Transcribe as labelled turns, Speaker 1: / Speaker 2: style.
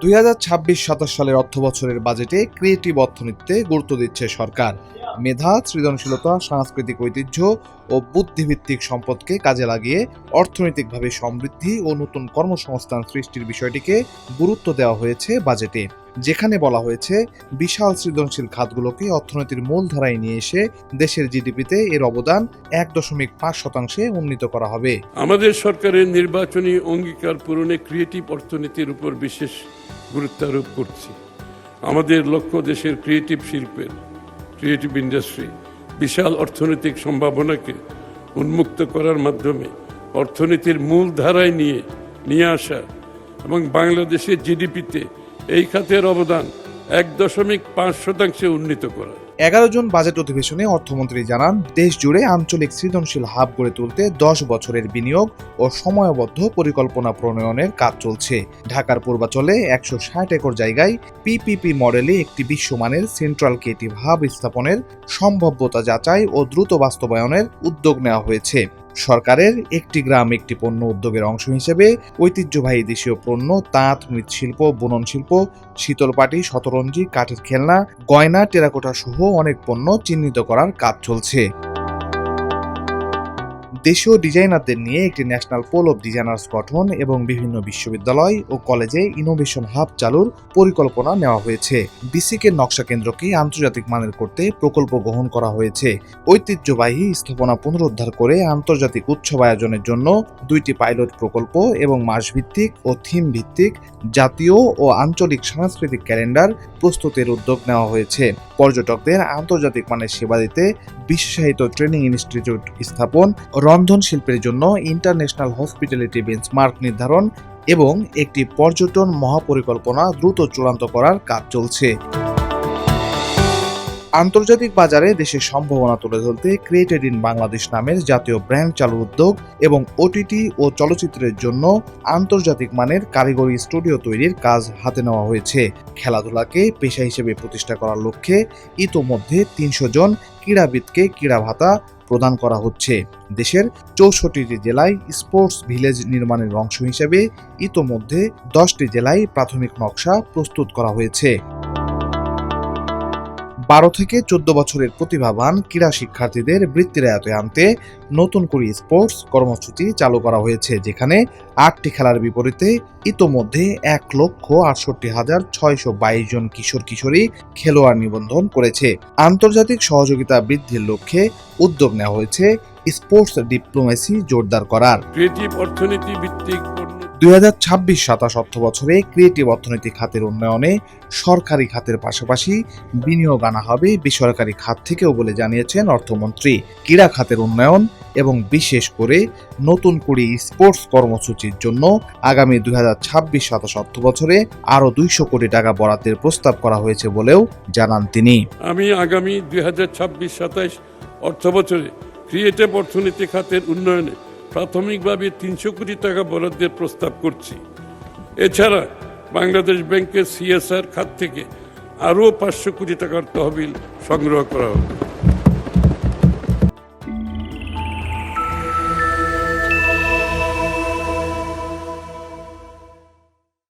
Speaker 1: 2026-27 সালের অর্থবছরের বাজেটে ক্রিয়েটিভ অর্থনীতিতে গুরুত্ব দিচ্ছে সরকার। মেধা, সৃজনশীলতা, সাংস্কৃতিক ঐতিহ্য ও বুদ্ধিভিত্তিক সম্পদকে কাজে লাগিয়ে অর্থনৈতিকভাবে সমৃদ্ধি ও নতুন কর্মসংস্থান সৃষ্টির বিষয়টিকে গুরুত্ব দেওয়া হয়েছে বাজেটে, যেখানে বলা হয়েছে বিশাল সৃজনশীল খাতগুলোকে অর্থনীতির মূলধারায় নিয়ে এসে দেশের জিডিপিতে এর অবদান 1.5% উন্নীত করা হবে।
Speaker 2: আমাদের সরকারের নির্বাচনী অঙ্গীকার পূরণে ক্রিয়েটিভ অর্থনীতির উপর বিশেষ গুরুত্ব আরোপ করছি। আমাদের লক্ষ্য দেশের ক্রিয়েটিভ শিল্পের, ক্রিয়েটিভ ইন্ডাস্ট্রি বিশাল অর্থনৈতিক সম্ভাবনাকে উন্মুক্ত করার মাধ্যমে অর্থনীতির মূল ধারায় নিয়ে আসা এবং বাংলাদেশের জিডিপিতে এই খাতের অবদান 1.5% উন্নীত করা।
Speaker 1: 11 জন বাজেট অধিবেশনে অর্থমন্ত্রী জানান, দেশ জুড়ে আঞ্চলিক সৃজনশীল হাব গড়ে তুলতে 10 বছরের বিনিয়োগ ও সময়বদ্ধ পরিকল্পনা প্রণয়নের কাজ চলছে। ঢাকার পূর্বাঞ্চলে 160 একর জায়গায় পিপিপি মডেলে একটি বিশ্বমানের সেন্ট্রাল ক্রিয়েটিভ হাব স্থাপনের সম্ভাব্যতা যাচাই ও দ্রুত বাস্তবায়নের উদ্যোগ নেওয়া হয়েছে। সরকারের একটি গ্রাম একটি পণ্য উদ্যোগের অংশ হিসেবে ঐতিহ্যবাহী দেশীয় পণ্য, তাঁত, মৃৎশিল্প, বুনন শিল্প, শীতলপাটি, শতরঞ্জি, কাঠের খেলনা, গয়না, টেরাকোটা সহ অনেক পণ্য চিহ্নিত করার কাজ চলছে। দেশীয় ডিজাইনারদের নিয়ে একটি ন্যাশনাল পোল অব ডিজাইনার্স গঠন এবং বিভিন্ন বিশ্ববিদ্যালয় ও কলেজে ইনোভেশন হাব চালুর পরিকল্পনা নেওয়া হয়েছে। বিসিকের নকশা কেন্দ্রকে আন্তর্জাতিক মানের করতে প্রকল্প গ্রহণ করা হয়েছে। ঐতিহ্যবাহী স্থাপনা পুনরুদ্ধার করে আন্তর্জাতিক উৎসব আয়োজনের জন্য 2টি পাইলট প্রকল্প এবং মাসভিত্তিক ও থিম ভিত্তিক জাতীয় ও আঞ্চলিক সাংস্কৃতিক ক্যালেন্ডার প্রস্তুতের উদ্যোগ নেওয়া হয়েছে। পর্যটকদের আন্তর্জাতিক মানের সেবা দিতে বিশেষায়িত ট্রেনিং ইনস্টিটিউট স্থাপন, রন্ধন শিল্পের জন্য ইন্টারন্যাশনাল হসপিটালিটি বেঞ্চমার্ক নির্ধারণ এবং একটি পর্যটন মহাপরিকল্পনা দ্রুত চূড়ান্ত করার কাজ চলছে। আন্তর্জাতিক বাজারে দেশের সম্ভাবনা তুলে ধরতে ক্রিয়েটেড ইন বাংলাদেশ নামের জাতীয় ব্র্যান্ড চালুর উদ্যোগ এবং ওটিটি ও চলচ্চিত্রের জন্য আন্তর্জাতিক মানের কারিগরি স্টুডিও তৈরির কাজ হাতে নেওয়া হয়েছে। খেলাধুলাকে পেশা হিসেবে প্রতিষ্ঠা করার লক্ষ্যে ইতোমধ্যে 300 জন ক্রীড়াবিদকে ক্রীড়া ভাতা প্রদান করা হচ্ছে। দেশের 64টি জেলায় স্পোর্টস ভিলেজ নির্মাণের অংশ হিসেবে ইতোমধ্যে 10টি জেলায় প্রাথমিক নকশা প্রস্তুত করা হয়েছে। 12 থেকে 14 বছরের প্রতিভাবান ক্রীড়া শিক্ষার্থীদের বৃত্তির আয়তায় আনতে নতুন করে স্পোর্টস কর্মসূচি চালু করা হয়েছে, যেখানে 8টি খেলার বিপরীতে ইতোমধ্যে 1,68,622 জন কিশোর কিশোরী খেলোয়াড় নিবন্ধন করেছে। আন্তর্জাতিক সহযোগিতা বৃদ্ধির লক্ষ্যে উদ্যোগ নেওয়া হয়েছে স্পোর্টস ডিপ্লোমেসি জোরদার করার।
Speaker 2: ক্রিয়েটিভ অর্থনীতি ভিত্তিক
Speaker 1: 2026-27 অর্থ বছরে ক্রিয়েটিভ অর্থনীতি খাতের উন্নয়নে সরকারি খাতের পাশাপাশি বিনিয়োগ আনা হবে বেসরকারি খাত থেকেও বলে জানিয়েছেন অর্থমন্ত্রী। ক্রীড়া খাতের উন্নয়ন এবং বিশেষ করে নতুন করে স্পোর্টস কর্মসূচির জন্য আগামী 2026-27 অর্থ বছরে আরও 200 কোটি টাকা বরাদ্দের প্রস্তাব করা হয়েছে বলেও জানান তিনি।
Speaker 2: আমি আগামী 2026-27 অর্থ বছরে ক্রিয়েটিভ অর্থনীতি খাতের উন্নয়নে প্রাথমিকভাবে 300 কোটি টাকা বরাদ্দের প্রস্তাব করছি। এছাড়া বাংলাদেশ ব্যাংকের সিএসআর খাত থেকে আরও 500 কোটি টাকার তহবিল সংগ্রহ করা হবে।